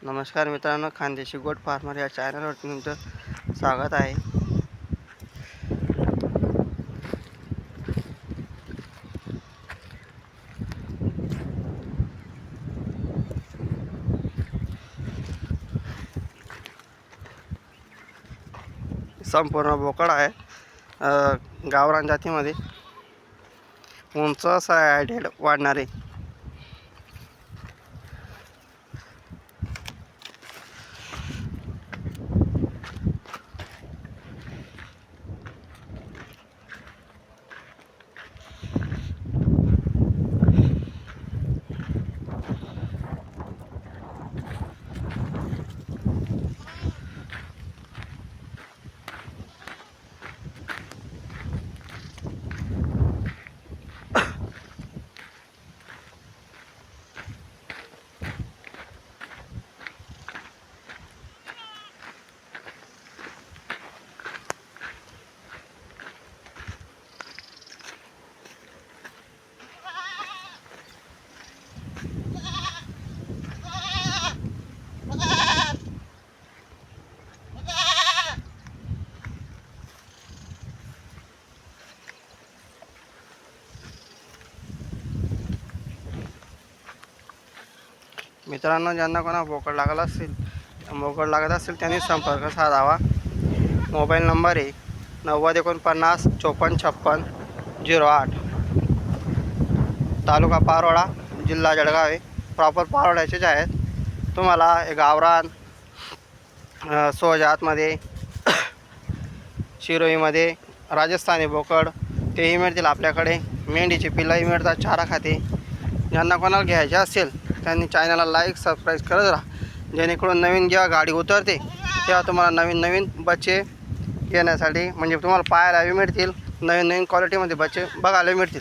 नमस्कार मित्रांनो, खानदेशी गोट फार्मर या चॅनलवर तुमचं स्वागत आहे. संपूर्ण बोकड आहे, गावरान जातीमध्ये उंच असा हाईट वाढणारे. मित्रांनो, ज्यांना कोणा बोकड लागत असेल त्यांनी संपर्क साधावा. मोबाईल नंबर आहे 90 49 54 56 08. तालुका पारोळा, जिल्हा जळगाव आहे. प्रॉपर पारोळ्याचेच आहेत. तुम्हाला गावरान, सोजातमध्ये, शिरोईमध्ये राजस्थानी बोकड तेही मिळतील आपल्याकडे. मेंढीची पिल्लाही मिळतात, चारा खाते. ज्यांना कोणाला घ्यायचे असेल त्यांनी चॅनलला लाईक सबस्क्राईब करत राहा, जेणेकरून नवीन जेव्हा गाडी उतरते तेव्हा तुम्हाला नवीन बच्चे घेण्यासाठी म्हणजे तुम्हाला पाहायलाही मिळतील, नवीन क्वालिटीमध्ये बच्चे बघायला मिळतील.